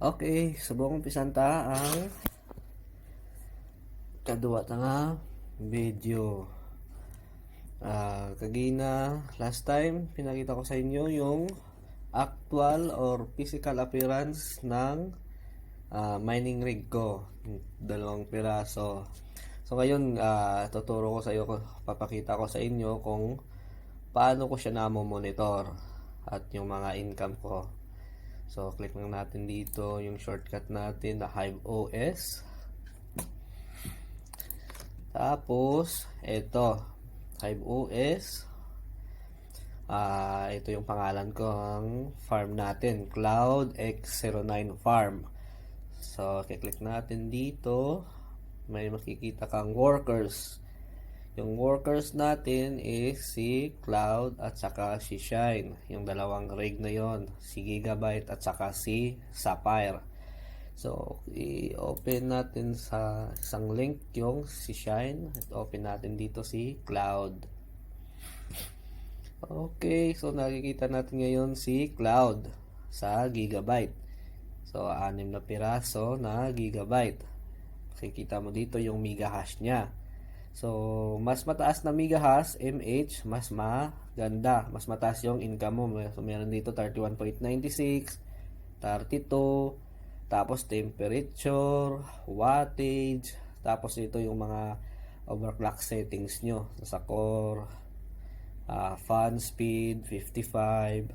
Okay, subukang pisanta ang kadua nga video. Kagina, last time, pinakita ko sa inyo yung actual or physical appearance ng mining rig ko. Dalawang piraso. So ngayon, tuturo ko sa iyo, papakita ko sa inyo kung paano ko siya namo-monitor at yung mga income ko. So, click lang natin dito yung shortcut natin na Hive OS. Tapos, ito, Hive OS. Ito yung pangalan ko ang farm natin, Cloud X09 Farm. So, click natin dito. May makikita kang workers. Yung workers natin is si Cloud at saka si Shine. Yung dalawang rig na yon, si Gigabyte at saka si Sapphire. So, i-open natin sa isang link yung si Shine at open natin dito si Cloud. Okay, so nakikita natin ngayon si Cloud sa Gigabyte. So, 6 na piraso na Gigabyte. Makikita mo dito yung megahash niya. So, mas mataas na megahash, MH, mas maganda. Mas mataas yung income mo. So, meron dito 31.96, 32, tapos temperature, wattage, tapos ito yung mga overclock settings nyo. Sa core, fan speed, 55.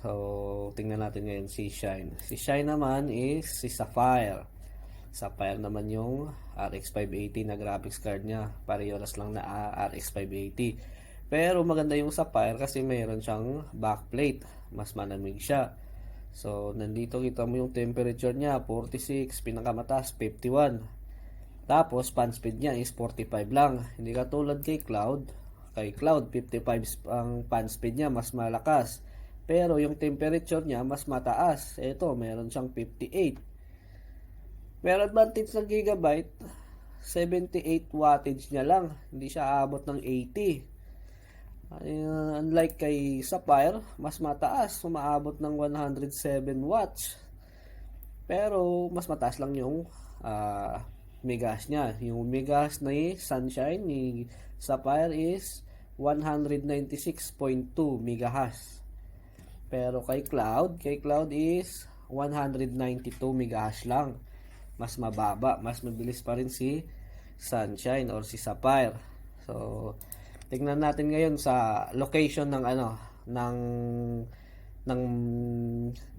So, tingnan natin ngayon si Shine. Si Shine naman is si Sapphire. Sapphire naman yung RX 580 na graphics card niya. Parehas lang na RX 580. Pero maganda yung Sapphire kasi mayroon siyang backplate. Mas malamig siya. So, nandito kita mo yung temperature niya, 46. Pinakamataas, 51. Tapos, fan speed niya is 45 lang. Hindi katulad kay Cloud. Kay Cloud, 55 ang fan speed niya, mas malakas. Pero yung temperature niya, mas mataas. Ito, meron siyang 58. Pero advantage ng Gigabyte, 78 wattage niya lang. Hindi siya aabot ng 80. Unlike kay Sapphire, mas mataas. Umaabot ng 107 watts. Pero mas mataas lang yung megahash niya. Yung megahash ni Sunshine, ni Sapphire is 196.2 megahash. Pero kay Cloud is 192 megahash lang. Mas mababa, mas mabilis pa rin si Sunshine or si Sapphire. So, tingnan natin ngayon sa location ng ng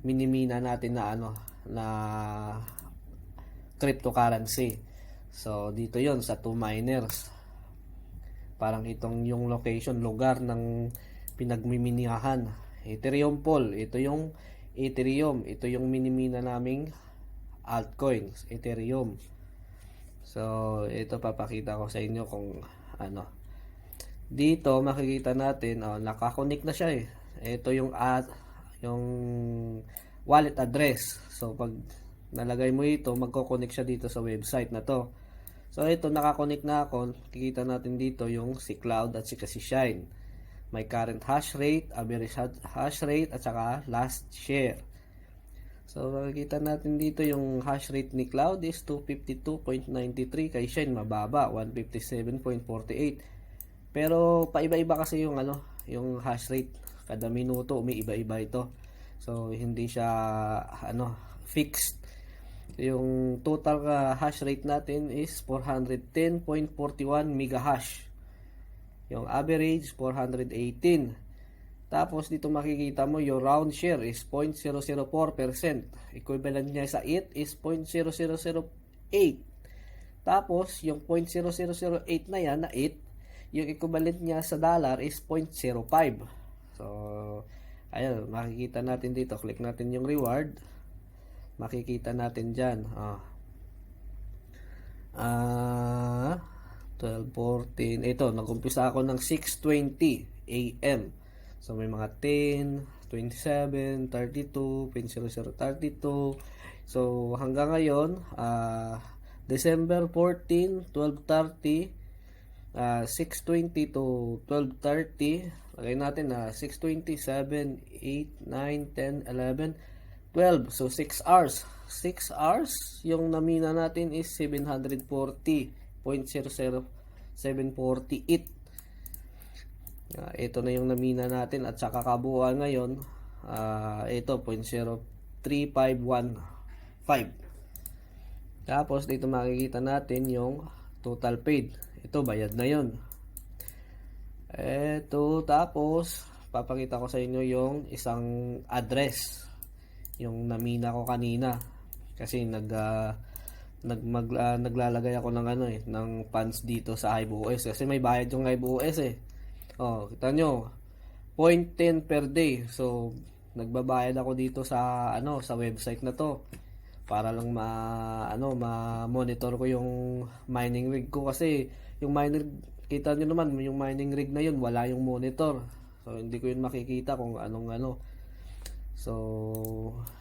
minimina natin na cryptocurrency. So, dito 'yon sa 2 miners. Parang itong yung location, lugar ng pinagmiminihan. Ethereum pool, ito yung Ethereum, ito yung minimina naming altcoins, Ethereum. So, ito papakita ko sa inyo kung dito makikita natin, nakakonect na siya eh. Ito yung yung wallet address. So, pag nalagay mo ito, magko-connect siya dito sa website na to. So, ito nakakonect na ako. Kikita natin dito yung si Cloud at si Shine. May current hash rate, average hash rate, at saka last share. So, makikita natin dito yung hash rate ni Cloud is 252.93. Kay Shine, mababa, 157.48. Pero, paiba-iba kasi yung yung hash rate. Kada minuto, may iba-iba ito. So, hindi siya, fixed. Yung total hash rate natin is 410.41 megahash. Yung average, 418. Tapos dito makikita mo yung round share is 0.004%. Equivalent niya sa it is 0.0008. Tapos yung 0.0008 na yan na it, yung equivalent niya sa dollar is 0.05. So, ayun, makikita natin dito. Click natin yung reward. Makikita natin dyan. 12:14. Ito, nag-umpisa ako ng 6:20 AM. So, may mga 10, 27, 32, 0.0032. So, hanggang ngayon, December 14, 12:30, 6:20 to 12:30. Lagay natin na 6:20, 7, 8, 9, 10, 11, 12. So 6 hours. 6 hours, yung namina natin is 740.00748. Ito na yung namina natin at saka kabuuan ngayon, ito 0.03515. Tapos dito makikita natin yung total paid. Ito bayad na yon. Ito, tapos papakita ko sa inyo yung isang address, yung namina ko kanina kasi naglalagay ako ng ng funds dito sa HiveOS kasi may bayad yung HiveOS Oh, kita nyo, 0.10 per day. So nagbabayad ako dito sa sa website na to para lang ma-monitor ko yung mining rig ko kasi yung mining, kita nyo naman yung mining rig na yun wala yung monitor, so hindi ko yun makikita kung anong so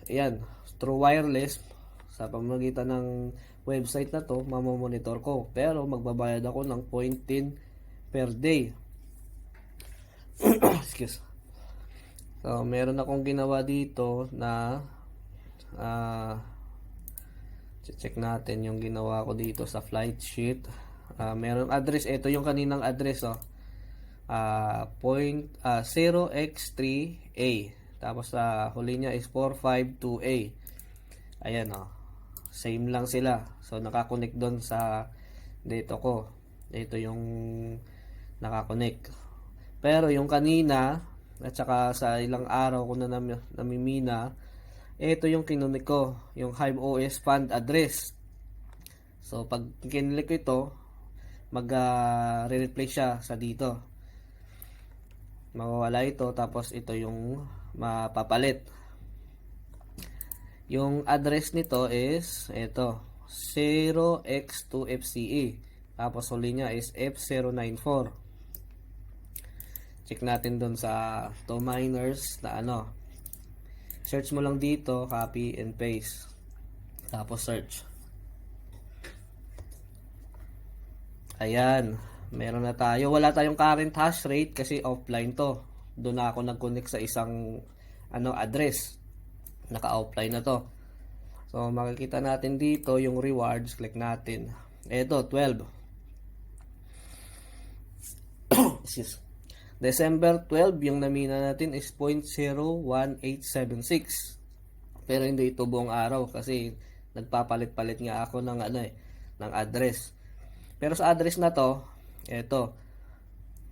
ayan, through wireless sa pamamagitan ng website na to mamomonitor ko, pero magbabayad ako ng 0.10 per day. Excuse. So meron akong ginawa dito na check natin yung ginawa ko dito sa flight sheet. Meron address, ito yung kaninang address 0x3A, tapos huli niya is 452A. Ayan same lang sila, so nakakonect doon sa dito ko. Ito yung nakakonect, pero yung kanina at saka sa ilang araw ko na namimina, ito yung kinunik ko, yung HiveOS fund address. So pag kinilik ko ito, re-replace siya sa dito. Mawawala ito, tapos ito yung mapapalit. Yung address nito is ito, 0x2FCE. Tapos huli niya is F094. Check natin doon sa to miners na search mo lang dito, copy and paste, tapos search. Ayan, meron na tayo. Wala tayong current hash rate kasi offline to. Doon na ako nag-connect sa isang address. Naka-offline na to. So makikita natin dito yung rewards, click natin. Ito 12. December 12, yung namina natin is 0.01876. Pero hindi ito buong araw kasi nagpapalit-palit nga ako ng ng address. Pero sa address na to, ito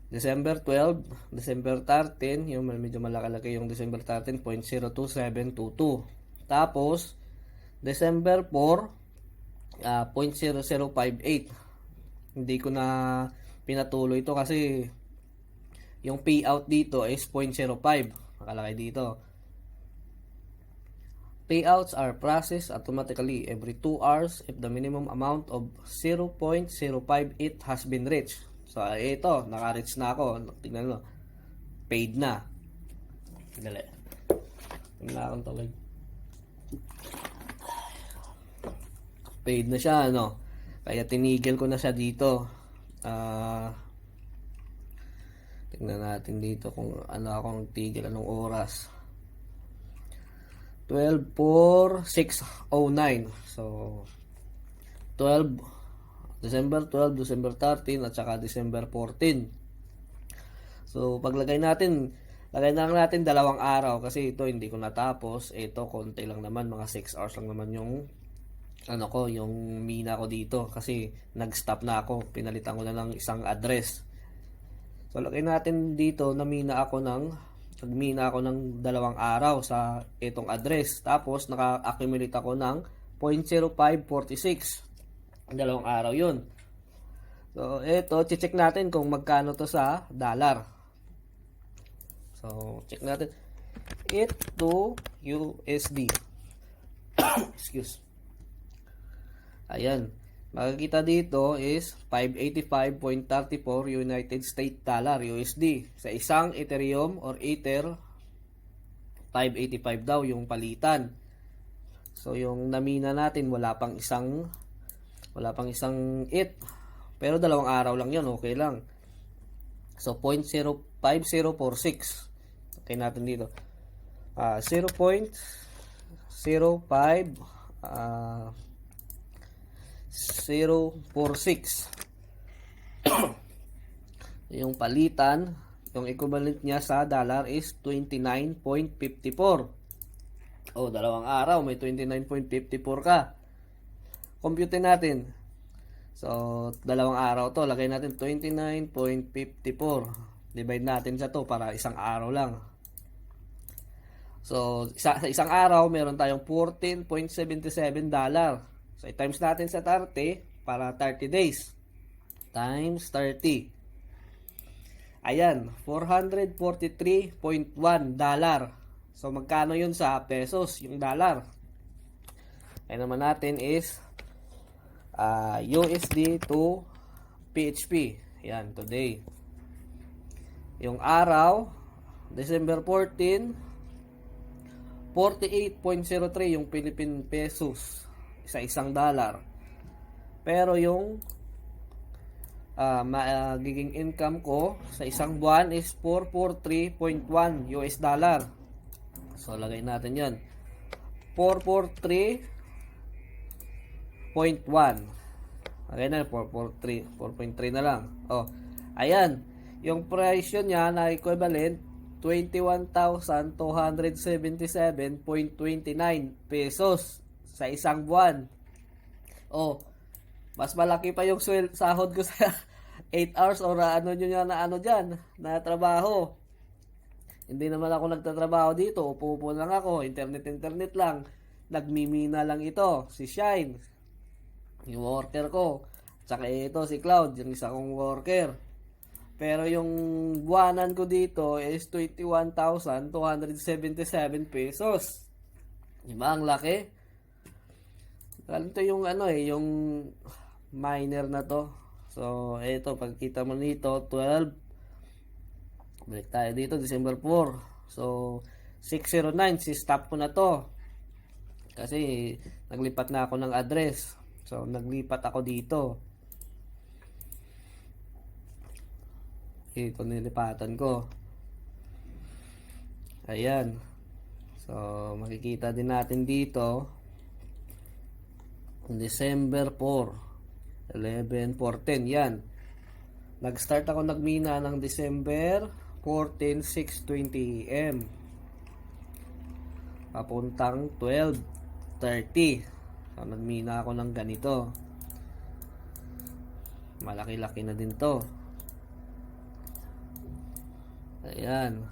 December 12, December 13, yung medyo malaki-laki yung December 13, 0.02722. Tapos December 4, 0.0058. Hindi ko na pinatuloy ito kasi yung payout dito is 0.05. Nakalagay dito. Payouts are processed automatically every 2 hours if the minimum amount of 0.058 has been reached. So ito, naka-reach na ako. Tingnan mo. Paid na. Dali. Tingnan akong tawag. Paid na siya, Kaya tinigil ko na siya dito. Tingnan natin dito kung akong tigil, anong oras. 12:06:09. So December 12, December 13 at saka December 14. So paglagay natin, lagay na lang natin 2 araw kasi ito hindi ko natapos. Ito konti lang naman, mga 6 hours lang naman yung yung mina ko dito kasi nag-stop na ako. Pinalitan ko na ng isang address. So lagay natin dito na nagmina ako ng 2 araw sa itong address. Tapos naka-accumulate ako ng 0.0546. 2 araw yun. So ito, check natin kung magkano to sa dollar. So check natin it to USD. Excuse. Ayan. Makikita dito is 585.34 United States dollar USD. Sa isang Ethereum or Ether, 585 daw yung palitan. So yung namina natin wala pang isang ETH. Pero 2 araw lang 'yon, okay lang. So 0.05046. Okay natin dito. 0.05046 0.05046. Yung palitan, yung equivalent niya sa dollar is 29.54. Oh, dalawang araw may 29.54 ka. Compute natin. So, dalawang araw to, lagay natin 29.54. Divide natin sa to para isang araw lang. So, sa isang araw, meron tayong $14.77. So, i-times natin sa 30 para 30 days. Times 30. Ayan, $443.1. So, magkano yun sa pesos, yung dollar? Ay naman natin is USD to PHP. Yan, today. Yung araw, December 14, 48.03 yung Philippine pesos sa isang dollar. Pero yung magiging income ko sa isang buwan is 443.1 US dollar. So, lagay natin yan. 443.1. Lagay na, 4.3 na lang. Oh, ayan. Yung price yun niya na equivalent 21,277.29 pesos sa isang buwan. Oh, mas malaki pa yung sahod ko sa 8 hours or ano nyo na ano dyan, na trabaho. Hindi naman ako nagtatrabaho dito. Upo lang ako. Internet lang. Nagmimina lang ito. Si Shine. Yung worker ko. Tsaka ito si Cloud. Yung isa kong worker. Pero yung buwanan ko dito is 21,277 pesos. Diba? Ang laki. Ganito yung ano yung miner na to. So, ito. Pagkita mo nito, 12. Balik tayo dito, December 4. So, 609, si-stop ko na to. Kasi, naglipat na ako ng address. So, naglipat ako dito. Ito nilipatan ko. Ayan. So, makikita din natin dito. December 4. 11:14. Yan. Nag-start ako nagmina ng December 14, 6:20 AM. Papuntang 12:30. So, nagmina ako ng ganito. Malaki-laki na din to. Ayan.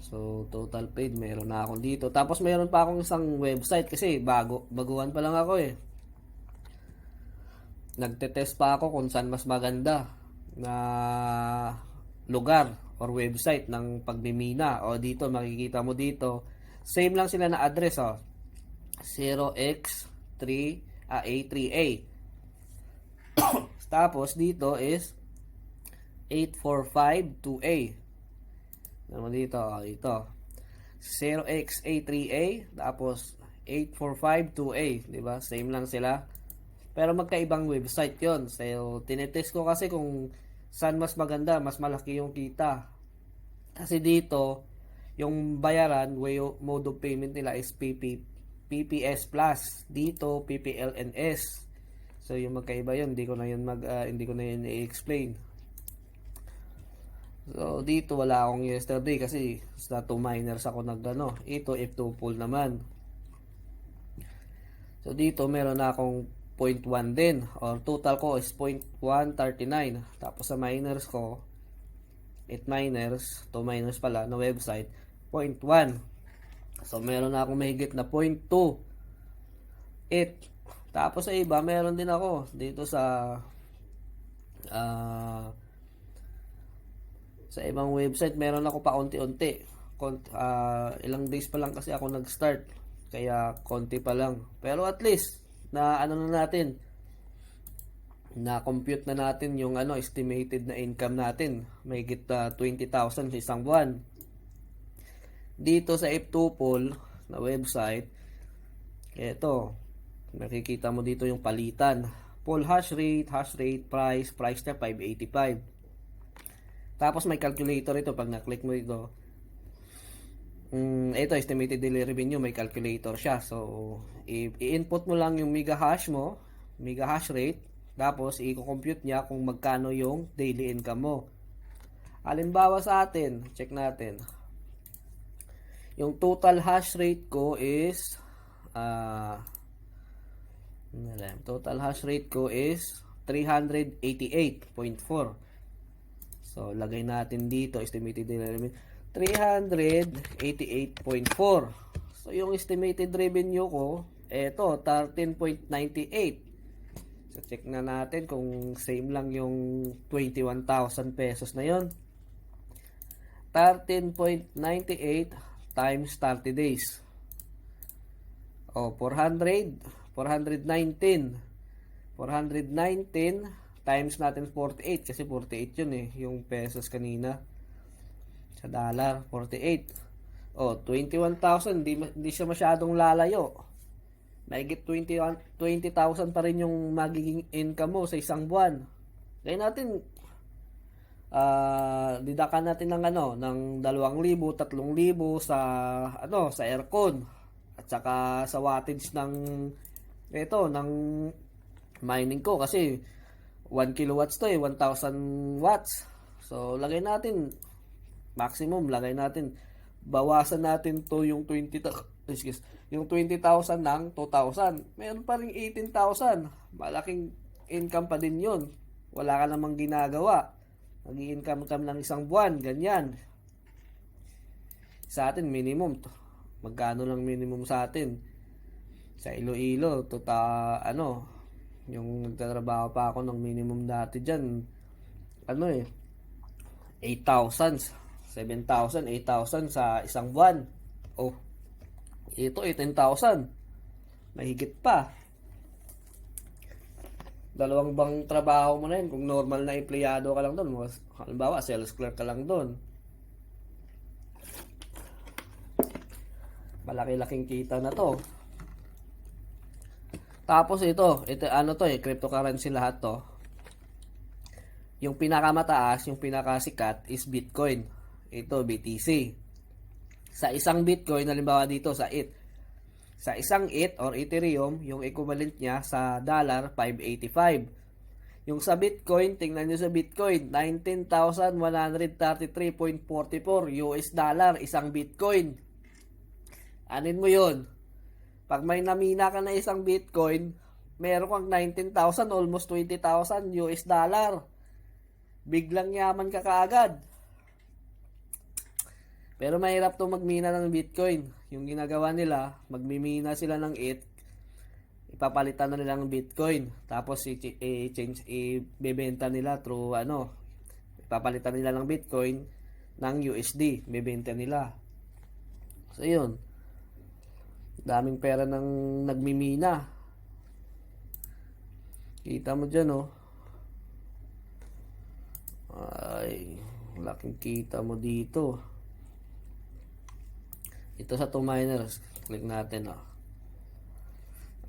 So, total paid. Meron na ako dito. Tapos, meron pa akong isang website kasi baguhan pa lang ako eh. Nagtetest pa ako kung saan mas maganda na lugar or website ng pagmimina. O dito, makikita mo dito, same lang sila na address, 0x3A3A. Tapos dito is 8452A. Naman dito, ito 0xA3A tapos 8452A, di ba? Same lang sila. Pero magkaibang website 'yon. So, tinetest ko kasi kung saan mas maganda, mas malaki yung kita. Kasi dito, yung bayaran, mode of payment nila is PPS Plus. Dito, PPLNS. So, yung magkaiba yun, hindi ko na yun i-explain. So, dito wala akong yesterday kasi sa 2 miners ako nagano. Ito, F2 pool naman. So, dito meron na akong 0.1 din, or total ko is 0.139. Tapos sa miners ko, 8 miners, 2 miners pala na website, 0.1. So meron na akong mahigit na 0.28. Tapos sa iba, meron din ako dito sa ibang website, meron ako pa unti-unti. Ilang days pa lang kasi ako nag-start, kaya konti pa lang. Pero at least na natin, na compute na natin yung estimated na income natin, may higit 20,000 sa isang buwan. Dito sa F2 pool na website, eto, nakikita mo dito yung palitan, pool hash rate, price na 585. Tapos may calculator ito. Pag na-click mo ito, ito, estimated daily revenue, may calculator siya. So, i-input mo lang yung mega hash mo, mega hash rate, tapos i-compute niya kung magkano yung daily income mo. Halimbawa sa atin, check natin. Yung total hash rate ko is total hash rate ko is 388.4. So, lagay natin dito, estimated daily revenue, 388.4. So, yung estimated revenue ko, eto, 13.98. So, check na natin kung same lang yung 21,000 pesos na yon. 13.98 times 30 days. O, 419 times natin 48 kasi 48 yun yung pesos kanina sa dollar, 48. O, 21,000, hindi siya masyadong lalayo. Mahigit 20,000 pa rin yung magiging income mo sa isang buwan. Kaya natin didakan natin ng ng 2,000, 3,000 sa sa aircon at saka sa wattage ng ng mining ko kasi 1 kilowatts to 1,000 watts. So, lagay natin, maximum, bawasan natin to yung 20,000 ng 2,000. Meron pa rin 18,000. Malaking income pa din yun. Wala ka namang ginagawa. Nag-i-income ka ng isang buwan, ganyan. Sa atin, minimum. Magkano lang minimum sa atin? Sa Iloilo, yung nagtatrabaho pa ako ng minimum dati dyan, 8,000, 7,000, 8,000 sa isang buwan. Oh, ito 18,000. Mahigit pa. Dalawang bang trabaho mo na yun kung normal na empleyado ka lang doon. Halimbawa, sales clerk ka lang doon. Malaki-laking kita na to. Tapos ito cryptocurrency lahat to. Yung pinakamataas, yung pinakasikat is Bitcoin. Ito, BTC. Sa isang Bitcoin, halimbawa dito sa ETH. Sa isang ETH or Ethereum, yung equivalent niya sa dollar, 585. Yung sa Bitcoin, tingnan nyo sa Bitcoin, 19,133.44 US dollar, isang Bitcoin. Anin mo yun? Pag may namina ka na isang Bitcoin, meron kang 19,000, almost 20,000 US dollar. Biglang yaman ka kaagad. Pero mahirap to magmina ng Bitcoin. Yung ginagawa nila, magmimina sila ng ETH, ipapalitan na nila ng Bitcoin. Tapos ibebenta nila through ipapalitan nila ng Bitcoin ng USD, bebenta nila. So yun. Daming pera ng nagmimina. Kita mo dyan, Ay, laking kita mo dito. Ito sa 2 miners. Click natin,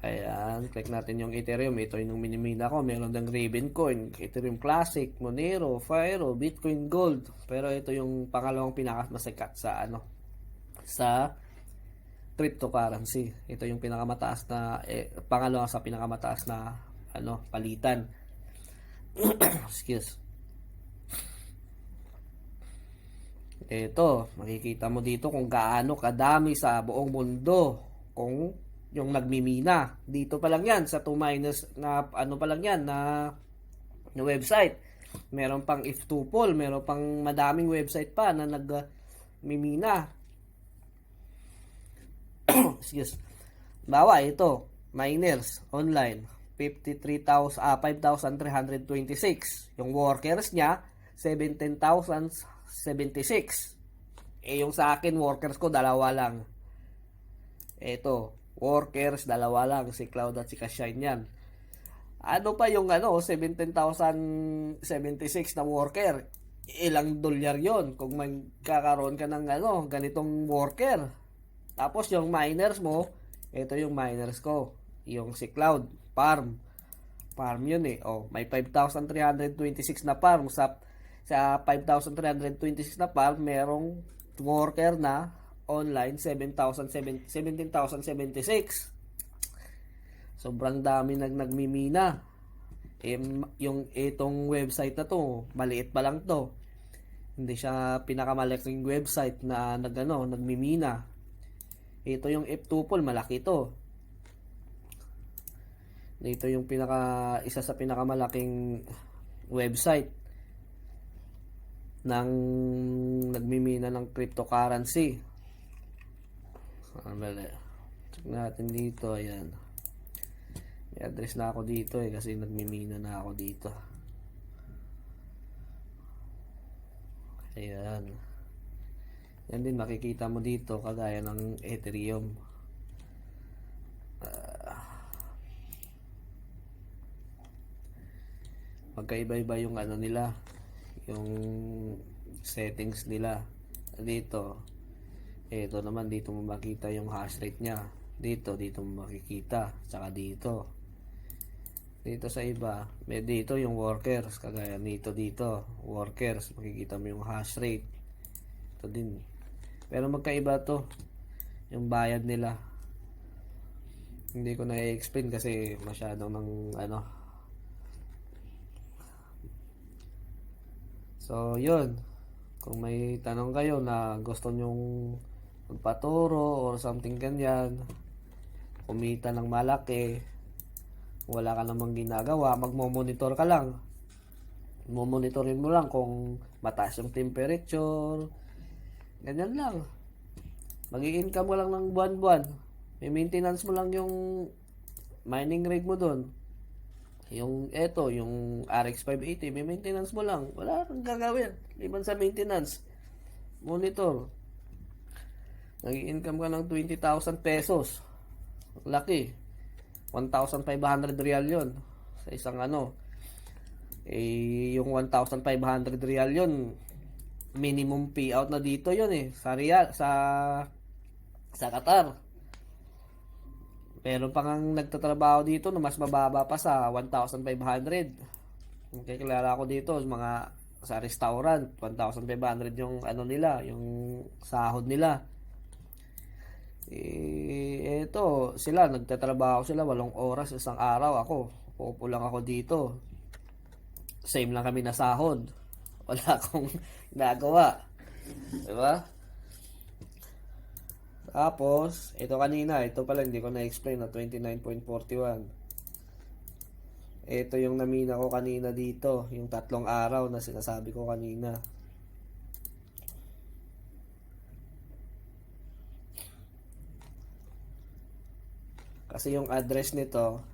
Ayan, click natin yung Ethereum. Ito yung minimina ko. Meron ng Ravencoin, Ethereum Classic, Monero, Firo, Bitcoin Gold. Pero ito yung pangalawang pinakamasikat sa sa cryptocurrency. Ito yung pinakamataas na pangalawa sa pinakamataas na palitan. Excuse. Ito, makikita mo dito kung gaano kadami sa buong mundo kung yung nagmimina. Dito pa lang yan sa 2 miners na pa lang yan na website. Meron pang If2Poll, meron pang madaming website pa na nagmimina. Excuse. Bawa ito, miners online, 5,326. Yung workers niya 17,076. Yung sa akin workers ko dalawa lang. Ito, workers dalawa lang, si Cloud at si Kashine yan. Ano pa yung 17,076 na worker? Ilang dolyar yon kung magkakaroon ka ng ganitong worker. Tapos yung miners mo, ito yung miners ko. Yung si Cloud, farm yun may 5,326 na farm. Sa 5,326 na farm, merong worker na online, 17,076. Sobrang dami nagmimina. Yung itong website na to, maliit pa lang to. Hindi siya pinakamalaking website na nagmimina. Ito yung F2Poll, malaki to. Dito yung isa sa pinakamalaking website ng nagmimina ng cryptocurrency. Check natin dito, ayan. May address na ako dito kasi nagmimina na ako dito. Ayan. Yan din makikita mo dito kagaya ng Ethereum. Magkaiba-iba yung nila, yung settings nila. Dito, ito naman, dito mo makita yung hash rate niya. Dito mo makikita. Tsaka dito sa iba, may dito yung workers, kagaya dito workers, makikita mo yung hash rate. Ito din, pero magkaiba to yung bayad nila. Hindi ko na i-explain kasi masyadong ng so yun, kung may tanong kayo na gusto nyong magpaturo or something ganyan, kumita ng malaki, wala ka namang ginagawa, magmo-monitor ka lang. Mo-monitorin mo lang kung mataas yung temperature. Ganyan lang. Magi-income mo lang ng buwan-buwan. May maintenance mo lang yung mining rate mo doon. Yung RX 580, may maintenance mo lang. Wala kang gagawin. Liban sa maintenance. Monitor. Nag-income ka ng 20,000 pesos. Laki. 1,500 real yon sa isang yung 1,500 real yon, minimum payout na dito yon sa real, sa Qatar. Meron pang nagtatrabaho dito na mas mababa pa sa 1,500. Okay, kilala ko dito mga sa restaurant, 1,500 yung nila, yung sahod nila. Ito, sila nagtatrabaho sila 8 oras isang araw. Ako, upo lang ako dito. Same lang kami na sahod. Wala akong ginagawa. Diba? Tapos, ito pala hindi ko na-explain na 29.41. Ito yung namina ko kanina dito, yung 3 araw na sinasabi ko kanina. Kasi yung address nito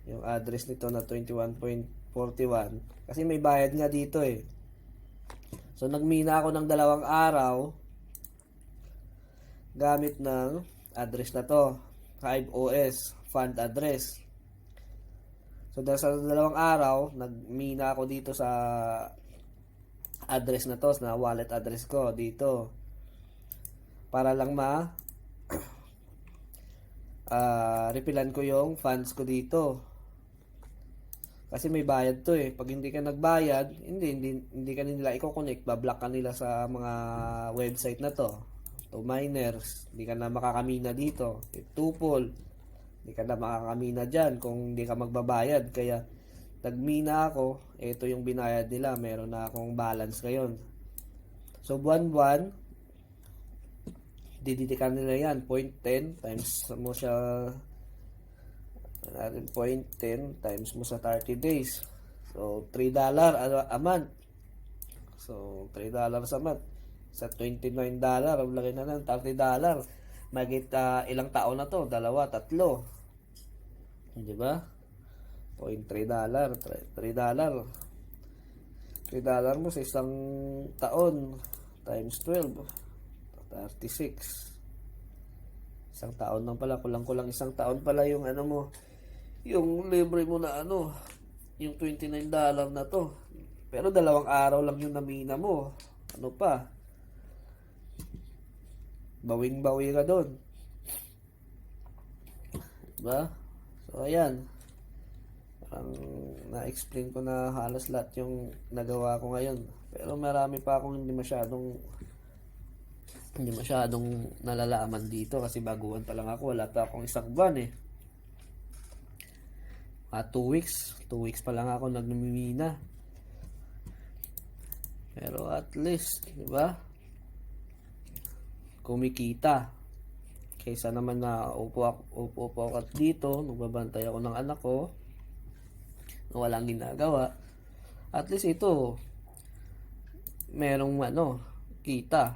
na 21.41, kasi may bayad nga dito So nagmina ako ng 2 araw gamit ng address na to, HiveOS fund address. So dahil sa 2 araw, nagmina ako dito sa address na to, na wallet address ko dito, para lang repilan ko yung funds ko dito. Kasi may bayad to Pag hindi ka nagbayad, hindi ka nila i-connect, bablock ka nila sa mga website na to miners. Hindi ka na makakamina dito. F2Poll, hindi ka na makakamina dyan kung hindi ka magbabayad. Kaya nagmina ako, ito yung binayad nila, meron na akong balance ngayon. So buwan-buwan, dididikan nila yan, 0.10 times mo siya, 0.10 times mo sa 30 days. So $3 a month. So $3 a month sa $29, ang laki na ng $30. Magit ilang taon na to? 2, 3. Di ba? $3. $3 mo sa isang taon times 12, 36. Isang taon lang pala, kulang-kulang isang taon pala yung mo, yung libre mo na yung $29 na to. Pero 2 araw lang yung namina mo. Ano pa? Bawing-bawi ka doon. Diba? So ayan. Parang na-explain ko na halos lahat yung nagawa ko ngayon. Pero marami pa akong hindi masyadong Hindi masyadong nalalaman dito kasi baguhan pa lang ako. Wala pa akong isang buwan eh. 2 weeks. 2 weeks pa lang ako nagmimina. Pero at least, di ba? Kumikita. Kaysa naman na upo ako dito, nagbabantay ako ng anak ko, na walang ginagawa. At least ito, merong kita.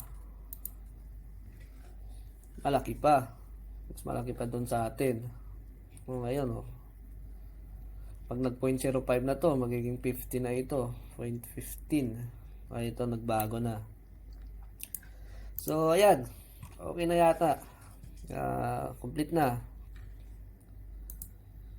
Malaki pa. Mas malaki pa doon sa atin. Ngayon, pag nag 0.05 na to, magiging 50 na ito. 0.15. Ito, nagbago na. So, ayan. Okay na yata. Complete na.